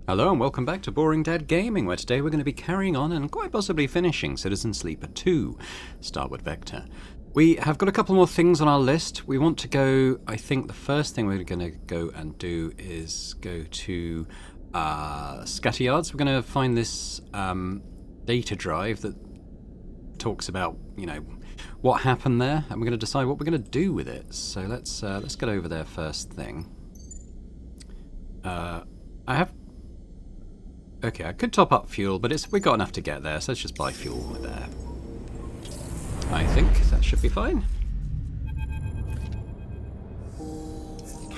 Hello and welcome back to Boring Dad Gaming, where today we're going to be carrying on and quite possibly finishing Citizen Sleeper 2, Starward Vector. We have got a couple more things on our list. We want to go, I think the first thing we're going to go and do is go to scatter yards. We're going to find this data drive that talks about, what happened there, and we're going to decide what we're going to do with it. So let's get over there first thing. Okay, I could top up fuel, but we've got enough to get there, so let's just buy fuel when we're there. I think that should be fine.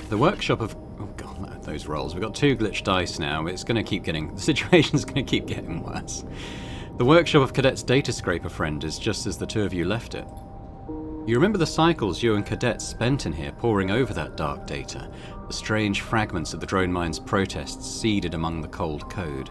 The workshop of... Oh god, those rolls. We've got 2 glitched dice now. It's going to keep getting... The situation's going to keep getting worse. The workshop of Cadet's data scraper friend is just as the two of you left it. You remember the cycles you and Cadet spent in here poring over that dark data, the strange fragments of the drone mine's protests seeded among the cold code.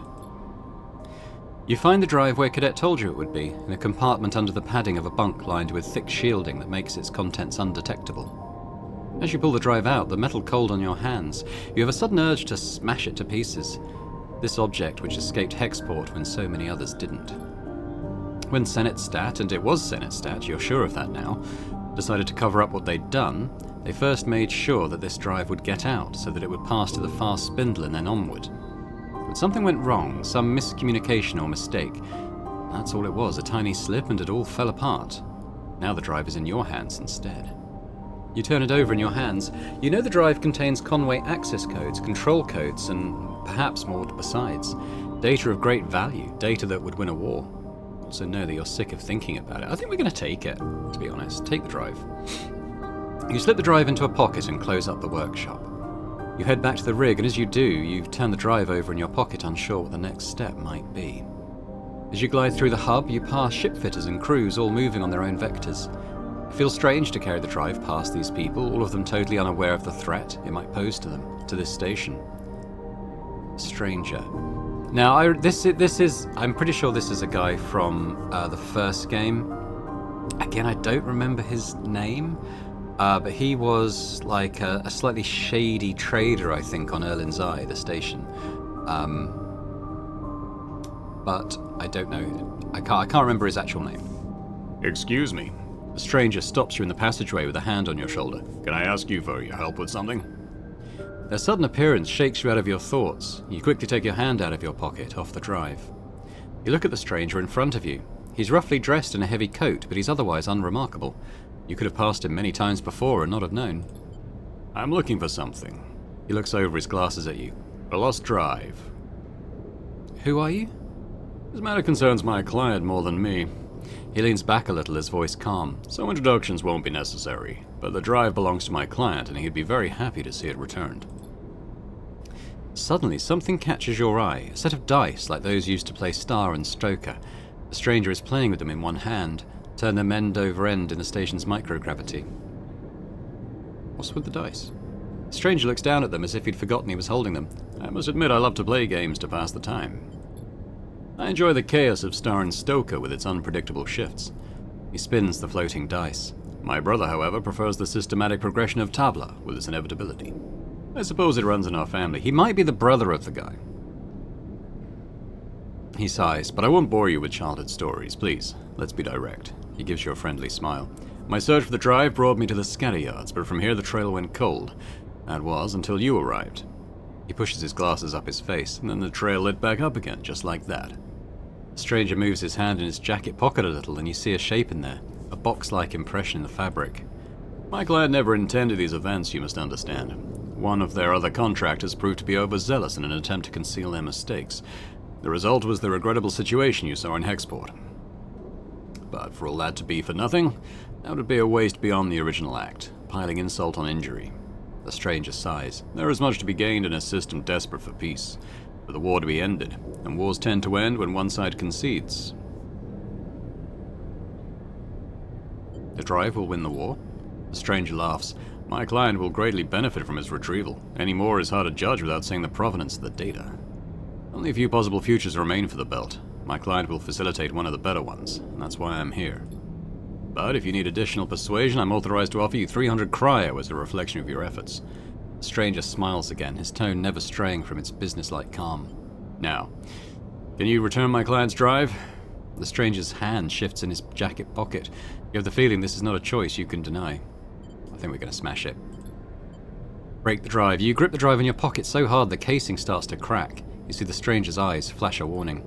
You find the drive where Cadet told you it would be, in a compartment under the padding of a bunk lined with thick shielding that makes its contents undetectable. As you pull the drive out, the metal cold on your hands, you have a sudden urge to smash it to pieces. This object which escaped Hexport when so many others didn't. When Senate Stat, and it was Senate Stat, you're sure of that now, decided to cover up what they'd done, they first made sure that this drive would get out so that it would pass to the fast spindle and then onward. But something went wrong, some miscommunication or mistake. That's all it was, a tiny slip, and it all fell apart. Now the drive is in your hands instead. You turn it over in your hands. You know the drive contains Conway access codes, control codes, and perhaps more besides. Data of great value, data that would win a war. Also know that you're sick of thinking about it. I think we're going to take it, to be honest. Take the drive. You slip the drive into a pocket and close up the workshop. You head back to the rig, and as you do, you turn the drive over in your pocket, unsure what the next step might be. As you glide through the hub, you pass shipfitters and crews all moving on their own vectors. It feels strange to carry the drive past these people, all of them totally unaware of the threat it might pose to them, to this station. Stranger. Now, I'm pretty sure this is a guy from the first game. Again, I don't remember his name, but he was like a slightly shady trader, I think, on Erlin's Eye, the station. But I don't know. I can't remember his actual name. Excuse me. The stranger stops you in the passageway with a hand on your shoulder. Can I ask you for your help with something? Their sudden appearance shakes you out of your thoughts. You quickly take your hand out of your pocket, off the drive. You look at the stranger in front of you. He's roughly dressed in a heavy coat, but he's otherwise unremarkable. You could have passed him many times before and not have known. I'm looking for something. He looks over his glasses at you. A lost drive. Who are you? This matter concerns my client more than me. He leans back a little, his voice calm. So introductions won't be necessary, but the drive belongs to my client and he'd be very happy to see it returned. Suddenly, something catches your eye, a set of dice like those used to play Star and Stoker. The stranger is playing with them in one hand, turn them end over end in the station's microgravity. What's with the dice? The stranger looks down at them as if he'd forgotten he was holding them. I must admit I love to play games to pass the time. I enjoy the chaos of Star and Stoker with its unpredictable shifts. He spins the floating dice. My brother, however, prefers the systematic progression of Tabla with its inevitability. I suppose it runs in our family. He might be the brother of the guy. He sighs, but I won't bore you with childhood stories. Please, let's be direct. He gives you a friendly smile. My search for the drive brought me to the scatter yards, but from here the trail went cold. That was until you arrived. He pushes his glasses up his face. And then the trail lit back up again, just like that. The stranger moves his hand in his jacket pocket a little, and you see a shape in there, a box-like impression in the fabric. My client never intended these events, you must understand. One of their other contractors proved to be overzealous in an attempt to conceal their mistakes. The result was the regrettable situation you saw in Hexport. But for all that to be for nothing, that would be a waste beyond the original act, piling insult on injury. The stranger sighs. There is much to be gained in a system desperate for peace, for the war to be ended, and wars tend to end when one side concedes. The drive will win the war? The stranger laughs. My client will greatly benefit from its retrieval. Any more is hard to judge without seeing the provenance of the data. Only a few possible futures remain for the belt. My client will facilitate one of the better ones, and that's why I'm here. But if you need additional persuasion, I'm authorized to offer you 300 cryo as a reflection of your efforts. The stranger smiles again, his tone never straying from its businesslike calm. Now, can you return my client's drive? The stranger's hand shifts in his jacket pocket. You have the feeling this is not a choice you can deny. I think we're going to smash it. Break the drive. You grip the drive in your pocket so hard the casing starts to crack. You see the stranger's eyes flash a warning.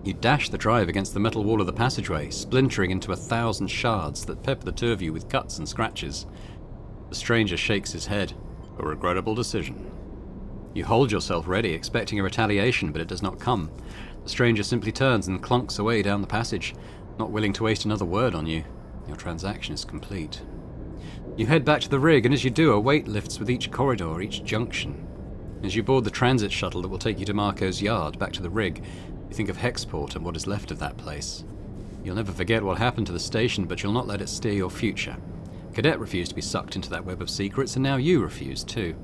You dash the drive against the metal wall of the passageway, splintering into 1,000 shards that pepper the two of you with cuts and scratches. The stranger shakes his head. A regrettable decision. You hold yourself ready, expecting a retaliation, but it does not come. The stranger simply turns and clunks away down the passage, not willing to waste another word on you. Your transaction is complete. You head back to the rig, and as you do, a weight lifts with each corridor, each junction. As you board the transit shuttle that will take you to Marco's yard, back to the rig, you think of Hexport and what is left of that place. You'll never forget what happened to the station, but you'll not let it steer your future. Cadet refused to be sucked into that web of secrets, and now you refuse too.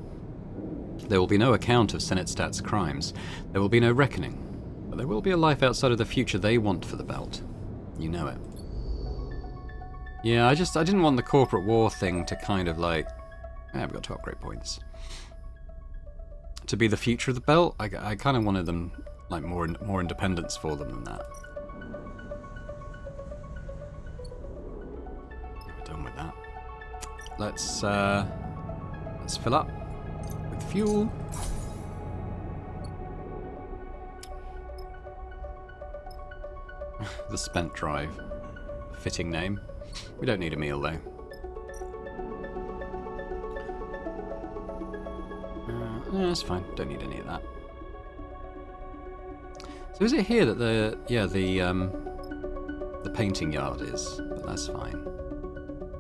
There will be no account of Senatstat's crimes. There will be no reckoning. But there will be a life outside of the future they want for the belt. You know it. Yeah, I didn't want the corporate war thing to kind of like... we've got 12 great points. To be the future of the belt, I kind of wanted them, like, more independence for them than that. We're done with that. Let's fill up with fuel. The spent drive. Fitting name. We don't need a meal though. That's fine. Don't need any of that. So is it here that the painting yard is? But that's fine.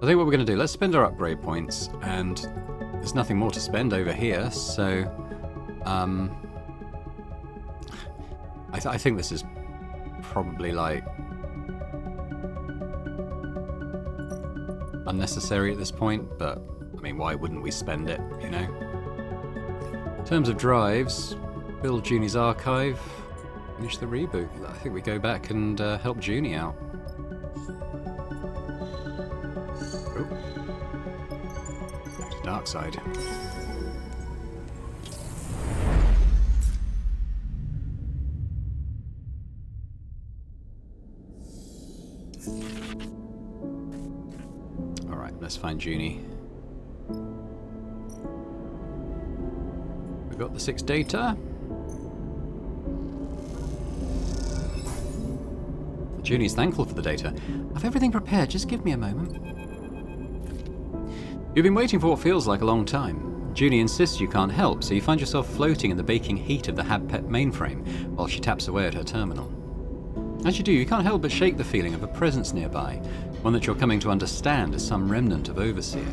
I think what we're going to do, let's spend our upgrade points, and there's nothing more to spend over here, so I think this is probably like unnecessary at this point, but I mean, why wouldn't we spend it, you know? In terms of drives, build Junie's archive, finish the reboot. I think we go back and help Junie out. Back to dark side. Alright, let's find Junie. We've got the 6 data. Junie's thankful for the data. I've everything prepared, just give me a moment. You've been waiting for what feels like a long time. Junie insists you can't help, so you find yourself floating in the baking heat of the HabPep mainframe while she taps away at her terminal. As you do, you can't help but shake the feeling of a presence nearby, one that you're coming to understand as some remnant of Overseer.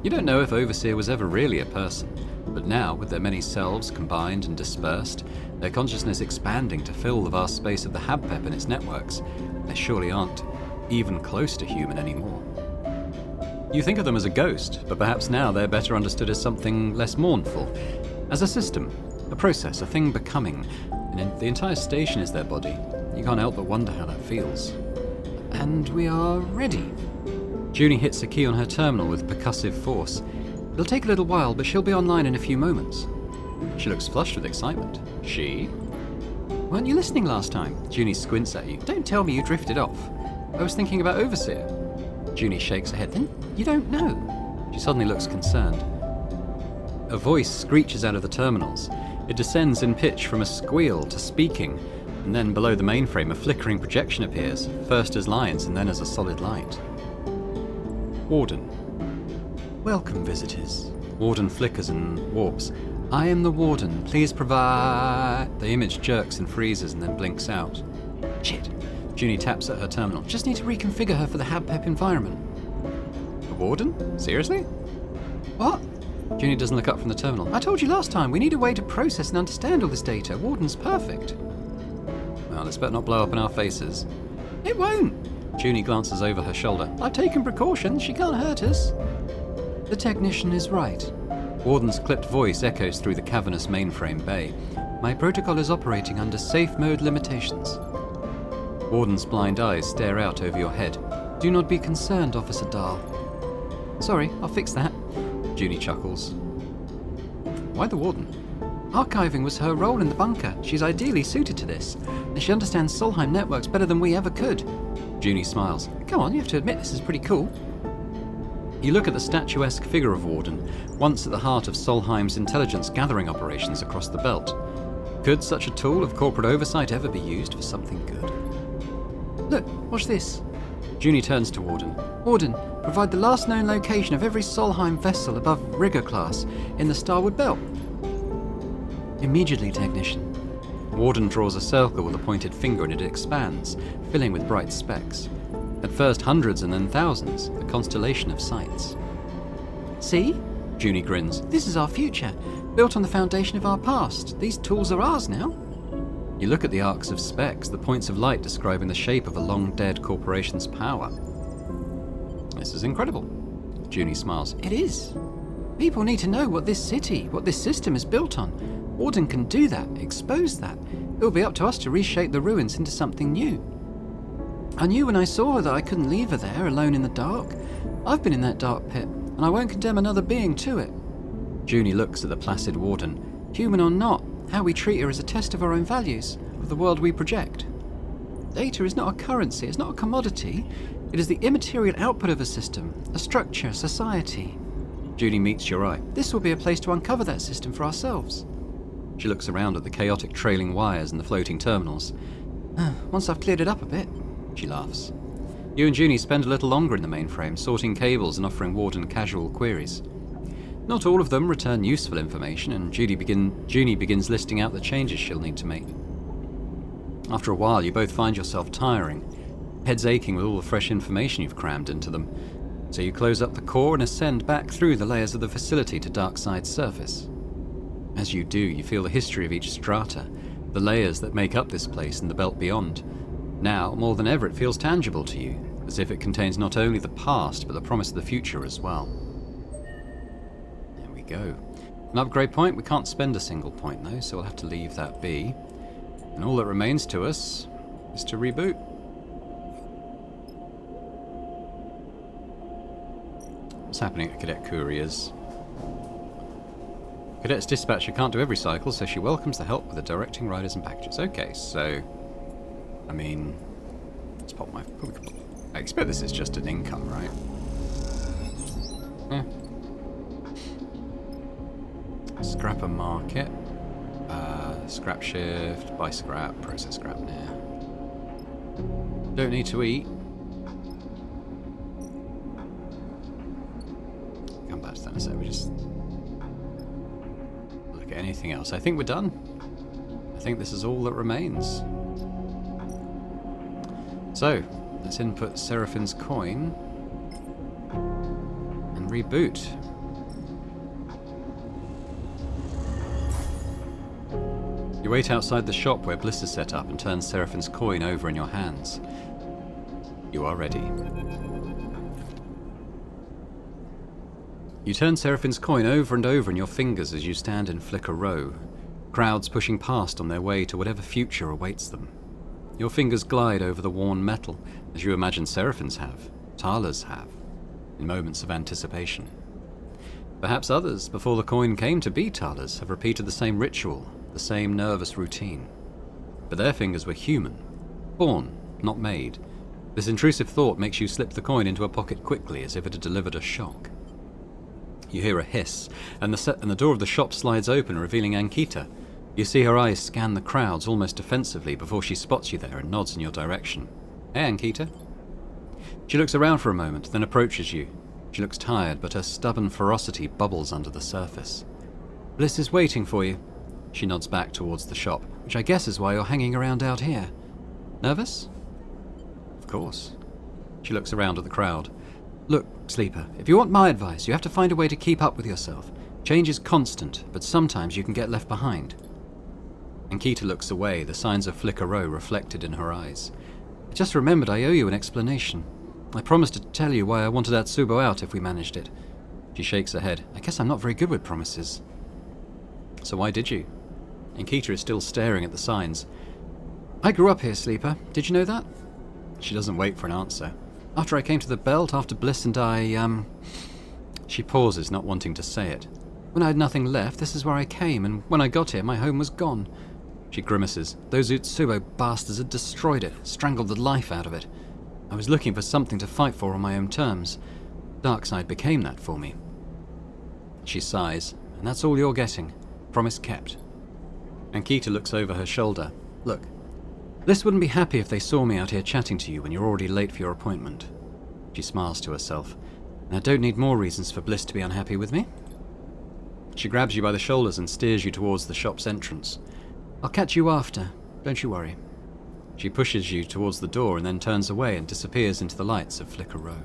You don't know if Overseer was ever really a person, but now, with their many selves combined and dispersed, their consciousness expanding to fill the vast space of the HabPep and its networks, they surely aren't even close to human anymore. You think of them as a ghost, but perhaps now they're better understood as something less mournful, as a system, a process, a thing becoming, and the entire station is their body. You can't help but wonder how that feels. And we are ready. Junie hits a key on her terminal with percussive force. It'll take a little while, but she'll be online in a few moments. She looks flushed with excitement. She? Weren't you listening last time? Junie squints at you. Don't tell me you drifted off. I was thinking about Overseer. Junie shakes her head. Then you don't know. She suddenly looks concerned. A voice screeches out of the terminals. It descends in pitch from a squeal to speaking, and then below the mainframe a flickering projection appears, first as lines and then as a solid light. Warden. Welcome, visitors. Warden flickers and warps. I am the Warden. Please provide... The image jerks and freezes and then blinks out. Shit. Junie taps at her terminal. Just need to reconfigure her for the HabPep environment. The Warden? Seriously? What? Junie doesn't look up from the terminal. I told you last time, we need a way to process and understand all this data. Warden's perfect. Well, this better not blow up in our faces. It won't. Junie glances over her shoulder. I've taken precautions. She can't hurt us. The technician is right. Warden's clipped voice echoes through the cavernous mainframe bay. My protocol is operating under safe mode limitations. Warden's blind eyes stare out over your head. Do not be concerned, Officer Dahl. Sorry, I'll fix that. Junie chuckles. Why the Warden? Archiving was her role in the bunker. She's ideally suited to this, and she understands Solheim networks better than we ever could. Junie smiles. Come on, you have to admit this is pretty cool. You look at the statuesque figure of Warden, once at the heart of Solheim's intelligence gathering operations across the belt. Could such a tool of corporate oversight ever be used for something good? Look, watch this. Junie turns to Warden. Warden, provide the last known location of every Solheim vessel above Rigger class in the Starward Belt. Immediately, technician. Warden draws a circle with a pointed finger and it expands, filling with bright specks. At first hundreds and then thousands, a constellation of sights. See? Junie grins. This is our future, built on the foundation of our past. These tools are ours now. You look at the arcs of specks, the points of light describing the shape of a long-dead corporation's power. This is incredible. Junie smiles. It is. People need to know what this city, what this system is built on. Warden can do that, expose that. It will be up to us to reshape the ruins into something new. I knew when I saw her that I couldn't leave her there, alone in the dark. I've been in that dark pit, and I won't condemn another being to it. Junie looks at the placid Warden. Human or not, how we treat her is a test of our own values, of the world we project. Data is not a currency, it's not a commodity. It is the immaterial output of a system, a structure, society. Junie meets your eye. This will be a place to uncover that system for ourselves. She looks around at the chaotic trailing wires and the floating terminals. Once I've cleared it up a bit. She laughs. You and Junie spend a little longer in the mainframe, sorting cables and offering Warden casual queries. Not all of them return useful information, and Junie begins listing out the changes she'll need to make. After a while, you both find yourself tiring, heads aching with all the fresh information you've crammed into them. So you close up the core and ascend back through the layers of the facility to Darkside's surface. As you do, you feel the history of each strata, the layers that make up this place and the belt beyond. Now, more than ever, it feels tangible to you, as if it contains not only the past, but the promise of the future as well. There we go. An upgrade point, we can't spend a single point though, so we'll have to leave that be. And all that remains to us is to reboot. What's happening at Cadet Courier's? Cadet's dispatcher can't do every cycle, so she welcomes the help with the directing riders and packages. Okay, so... I mean... Let's pop my... I expect this is just an income, right? Scrapper market. Scrap shift, buy scrap, process scrap now. Don't need to eat. Come back to that in a sec, we just... look at anything else. I think we're done. I think this is all that remains. So, let's input Seraphine's coin and reboot. You wait outside the shop where Bliss is set up and turn Seraphine's coin over in your hands. You are ready. You turn Seraphine's coin over and over in your fingers as you stand in Flicker Row, crowds pushing past on their way to whatever future awaits them. Your fingers glide over the worn metal, as you imagine Seraphine's have, Tala's have, in moments of anticipation. Perhaps others, before the coin came to be Tala's, have repeated the same ritual, the same nervous routine. But their fingers were human, born, not made. This intrusive thought makes you slip the coin into a pocket quickly, as if it had delivered a shock. You hear a hiss, and the door of the shop slides open, revealing Ankita. You see her eyes scan the crowds almost defensively before she spots you there and nods in your direction. Hey, Ankita. She looks around for a moment, then approaches you. She looks tired, but her stubborn ferocity bubbles under the surface. Bliss is waiting for you. She nods back towards the shop, which I guess is why you're hanging around out here. Nervous? Of course. She looks around at the crowd. Look, Sleeper, if you want my advice, you have to find a way to keep up with yourself. Change is constant, but sometimes you can get left behind. Ankita looks away, the signs of Flicker Row reflected in her eyes. I just remembered I owe you an explanation. I promised to tell you why I wanted Atsubo out if we managed it. She shakes her head. I guess I'm not very good with promises. So why did you? Ankita is still staring at the signs. I grew up here, Sleeper. Did you know that? She doesn't wait for an answer. After I came to the belt, after Bliss and I, She pauses, not wanting to say it. When I had nothing left, this is where I came, and when I got here, my home was gone." She grimaces. "Those Utsubo bastards had destroyed it, strangled the life out of it. I was looking for something to fight for on my own terms. Darkseid became that for me." She sighs. "And that's all you're getting. Promise kept." Ankita looks over her shoulder. "Look, Bliss wouldn't be happy if they saw me out here chatting to you when you're already late for your appointment." She smiles to herself. "And I don't need more reasons for Bliss to be unhappy with me." She grabs you by the shoulders and steers you towards the shop's entrance. "I'll catch you after. Don't you worry." She pushes you towards the door and then turns away and disappears into the lights of Flicker Row.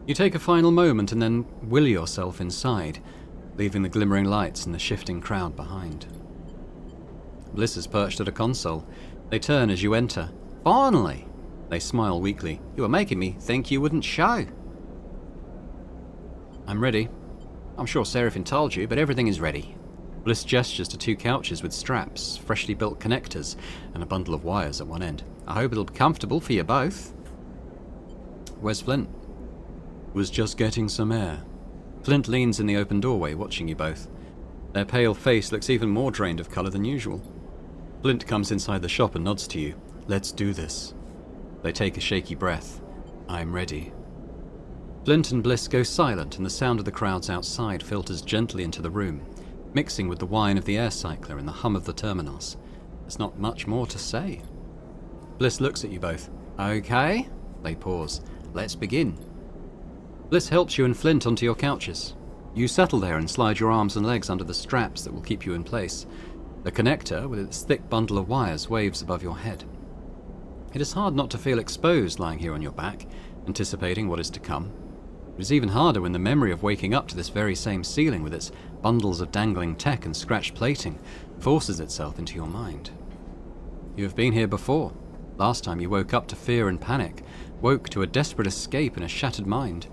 You take a final moment and then will yourself inside, leaving the glimmering lights and the shifting crowd behind. Bliss is perched at a console. They turn as you enter. "Finally!" They smile weakly. "You were making me think you wouldn't show." "I'm ready." "I'm sure Seraphine told you, but everything is ready." Bliss gestures to 2 couches with straps, freshly built connectors, and a bundle of wires at one end. "I hope it'll be comfortable for you both." "Where's Flint?" "Was just getting some air." Flint leans in the open doorway, watching you both. Their pale face looks even more drained of colour than usual. Flint comes inside the shop and nods to you. "Let's do this." They take a shaky breath. "I'm ready." Flint and Bliss go silent, and the sound of the crowds outside filters gently into the room, mixing with the whine of the air cycler and the hum of the terminals. There's not much more to say. Bliss looks at you both. "Okay." They pause. "Let's begin." Bliss helps you and Flint onto your couches. You settle there and slide your arms and legs under the straps that will keep you in place. The connector, with its thick bundle of wires, waves above your head. It is hard not to feel exposed lying here on your back, anticipating what is to come. It is even harder when the memory of waking up to this very same ceiling with its bundles of dangling tech and scratched plating forces itself into your mind. You have been here before. Last time you woke up to fear and panic, woke to a desperate escape in a shattered mind.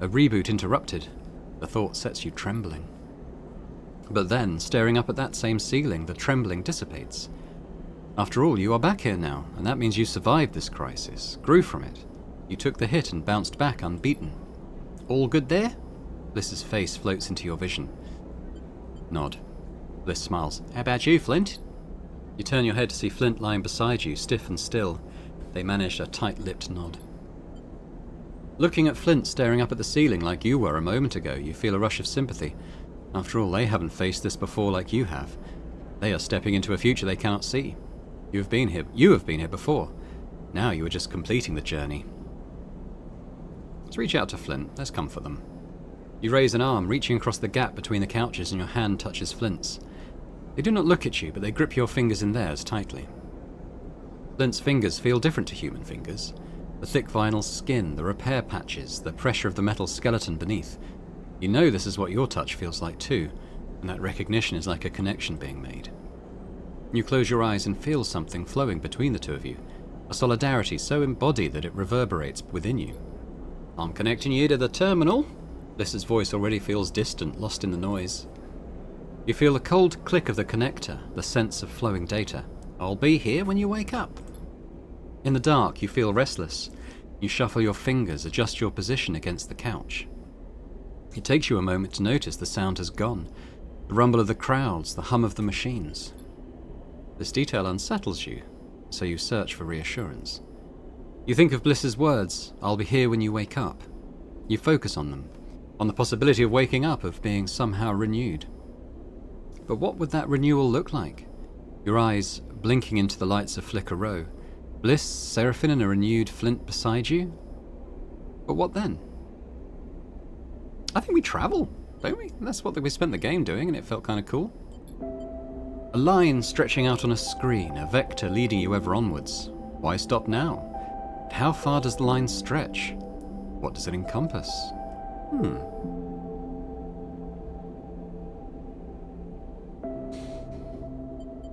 A reboot interrupted. The thought sets you trembling. But then, staring up at that same ceiling, the trembling dissipates. After all, you are back here now, and that means you survived this crisis, grew from it. You took the hit and bounced back unbeaten. All good there? Bliss's face floats into your vision. Nod. Bliss smiles. "How about you, Flint?" You turn your head to see Flint lying beside you, stiff and still. They manage a tight-lipped nod. Looking at Flint staring up at the ceiling like you were a moment ago, you feel a rush of sympathy. After all, they haven't faced this before like you have. They are stepping into a future they cannot see. You have been here before. Now you are just completing the journey. Let's reach out to Flint. Let's comfort them. You raise an arm, reaching across the gap between the couches, and your hand touches Flint's. They do not look at you, but they grip your fingers in theirs tightly. Flint's fingers feel different to human fingers. The thick vinyl skin, the repair patches, the pressure of the metal skeleton beneath. You know this is what your touch feels like too, and that recognition is like a connection being made. You close your eyes and feel something flowing between the two of you, a solidarity so embodied that it reverberates within you. "I'm connecting you to the terminal." Bliss's voice already feels distant, lost in the noise. You feel the cold click of the connector, the sense of flowing data. "I'll be here when you wake up." In the dark, you feel restless. You shuffle your fingers, adjust your position against the couch. It takes you a moment to notice the sound has gone. The rumble of the crowds, the hum of the machines. This detail unsettles you, so you search for reassurance. You think of Bliss's words, "I'll be here when you wake up." You focus on them, on the possibility of waking up, of being somehow renewed. But what would that renewal look like? Your eyes blinking into the lights of Flicker Row. Bliss, Seraphine, and a renewed Flint beside you? But what then? I think we travel, don't we? That's what we spent the game doing, and it felt kind of cool. A line stretching out on a screen, a vector leading you ever onwards. Why stop now? How far does the line stretch? What does it encompass?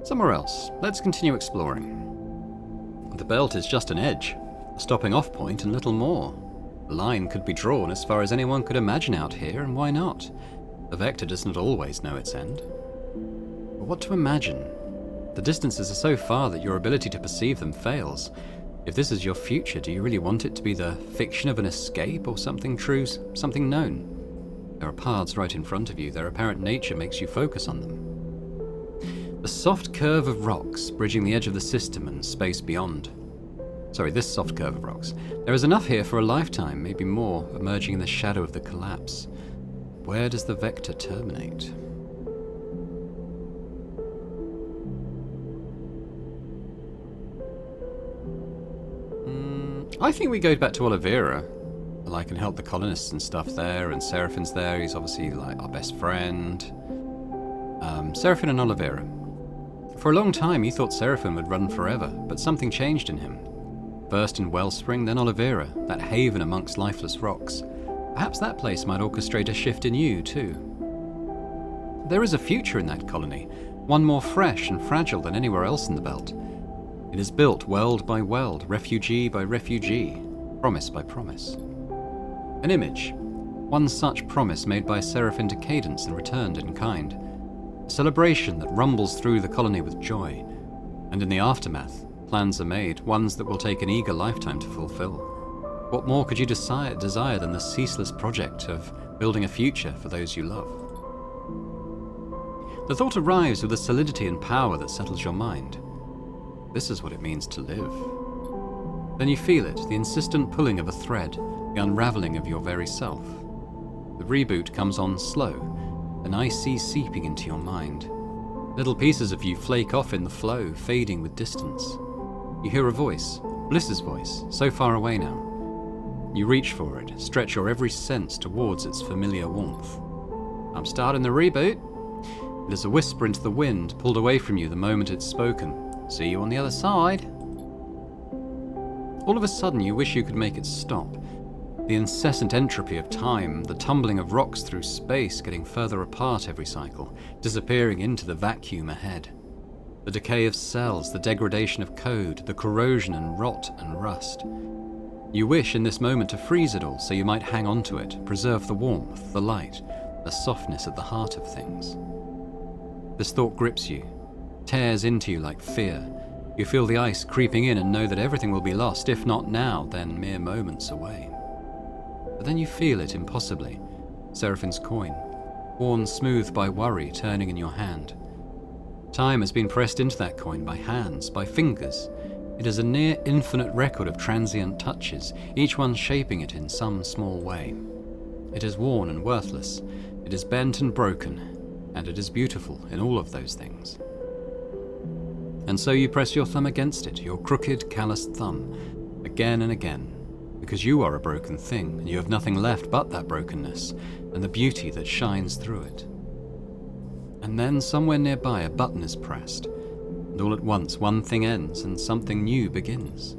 Somewhere else. Let's continue exploring. The belt is just an edge, a stopping off point and little more. The line could be drawn as far as anyone could imagine out here, and why not? The vector does not always know its end. But what to imagine? The distances are so far that your ability to perceive them fails. If this is your future, do you really want it to be the fiction of an escape or something true, something known? There are paths right in front of you. Their apparent nature makes you focus on them. The soft curve of rocks bridging the edge of the system and space beyond. Sorry, this soft curve of rocks. There is enough here for a lifetime, maybe more, emerging in the shadow of the collapse. Where does the vector terminate? I think we go back to Oliveira. I can help the colonists and stuff there, and Seraphin's there. He's obviously like our best friend. Seraphin and Oliveira. For a long time, you thought Seraphin would run forever, but something changed in him. First in Wellspring, then Oliveira, that haven amongst lifeless rocks. Perhaps that place might orchestrate a shift in you, too. There is a future in that colony, one more fresh and fragile than anywhere else in the belt. It is built world by world, refugee by refugee, promise by promise. An image, one such promise made by Seraphin to Cadence and returned in kind. A celebration that rumbles through the colony with joy. And in the aftermath, plans are made, ones that will take an eager lifetime to fulfill. What more could you desire than the ceaseless project of building a future for those you love? The thought arrives with a solidity and power that settles your mind. This is what it means to live. Then you feel it, the insistent pulling of a thread, the unraveling of your very self. The reboot comes on slow, an icy seeping into your mind. Little pieces of you flake off in the flow, fading with distance. You hear a voice, Bliss's voice, so far away now. You reach for it, stretch your every sense towards its familiar warmth. I'm starting the reboot. It is a whisper into the wind, pulled away from you the moment it's spoken. See you on the other side. All of a sudden you wish you could make it stop. The incessant entropy of time, the tumbling of rocks through space getting further apart every cycle, disappearing into the vacuum ahead. The decay of cells, the degradation of code, the corrosion and rot and rust. You wish in this moment to freeze it all so you might hang on to it, preserve the warmth, the light, the softness at the heart of things. This thought grips you, tears into you like fear. You feel the ice creeping in and know that everything will be lost, if not now, then mere moments away. But then you feel it impossibly. Seraphin's coin, worn smooth by worry, turning in your hand. Time has been pressed into that coin by hands, by fingers. It is a near infinite record of transient touches, each one shaping it in some small way. It is worn and worthless. It is bent and broken. And it is beautiful in all of those things. And so you press your thumb against it, your crooked, calloused thumb, again and again, because you are a broken thing, and you have nothing left but that brokenness, and the beauty that shines through it. And then, somewhere nearby, a button is pressed, and all at once one thing ends, and something new begins.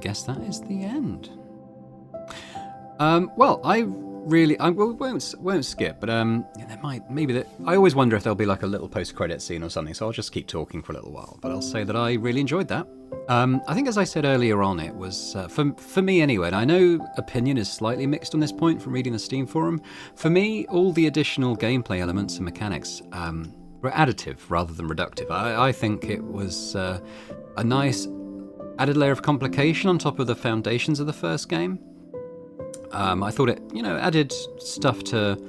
Guess that is the end. Well, I won't skip, but there might, maybe that. I always wonder if there'll be like a little post-credit scene or something, so I'll just keep talking for a little while. But I'll say that I really enjoyed that. I think, as I said earlier on, it was for me anyway. And I know opinion is slightly mixed on this point from reading the Steam forum. For me, all the additional gameplay elements and mechanics were additive rather than reductive. I think it was a nice added layer of complication on top of the foundations of the first game. I thought it, added stuff to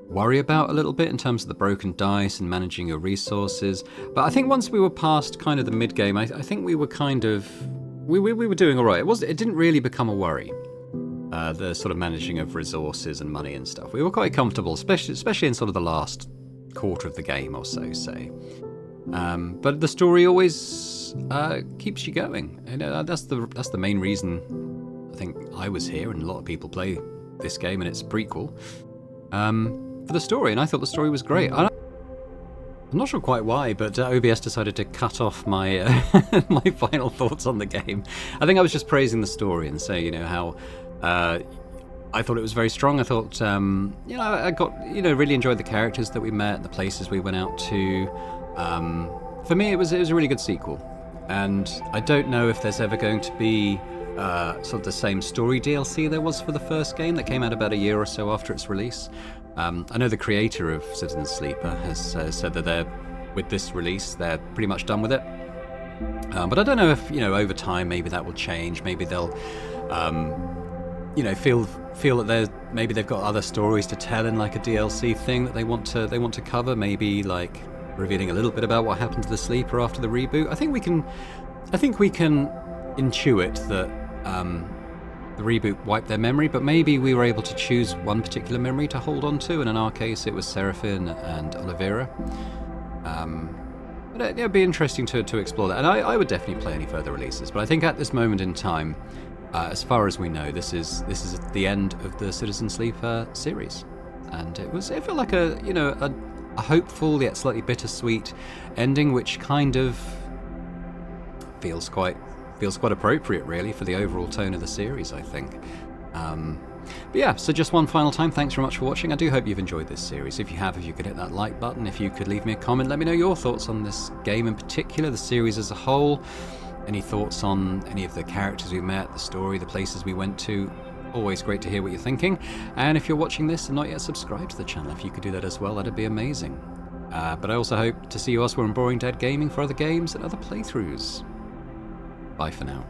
worry about a little bit in terms of the broken dice and managing your resources. But I think once we were past kind of the mid-game, I think we were kind of... We were doing all right. It didn't really become a worry, the sort of managing of resources and money and stuff. We were quite comfortable, especially in sort of the last quarter of the game or so, say. But the story always keeps you going. That's the main reason I think I was here, and a lot of people play this game and its prequel for the story. And I thought the story was great. I'm not sure quite why, but OBS decided to cut off my my final thoughts on the game. I think I was just praising the story and saying, how I thought it was very strong. I thought, I got, really enjoyed the characters that we met, the places we went out to. For me, it was a really good sequel, and I don't know if there's ever going to be sort of the same story DLC there was for the first game that came out about a year or so after its release. I know the creator of Citizen Sleeper has said that with this release, they're pretty much done with it. But I don't know if, over time, maybe that will change. Maybe they'll, feel that maybe they've got other stories to tell in like a DLC thing that they want to cover. Maybe like revealing a little bit about what happened to the Sleeper after the reboot. I think we can intuit that the reboot wiped their memory, but maybe we were able to choose one particular memory to hold on to, and in our case it was Seraphine and Oliveira. But it'd be interesting to explore that, and I would definitely play any further releases, but I think at this moment in time, as far as we know, this is the end of the Citizen Sleeper series, and it felt like a hopeful yet slightly bittersweet ending, which kind of feels quite appropriate, really, for the overall tone of the series, I think. But yeah, so just one final time, thanks very much for watching. I do hope you've enjoyed this series. If you have, if you could hit that like button, if you could leave me a comment, let me know your thoughts on this game in particular, the series as a whole, any thoughts on any of the characters we met, the story, the places we went to. Always great to hear what you're thinking. And if you're watching this and not yet subscribed to the channel, if you could do that as well, that'd be amazing. But I also hope to see you elsewhere in Boring Dead Gaming for other games and other playthroughs. Bye for now.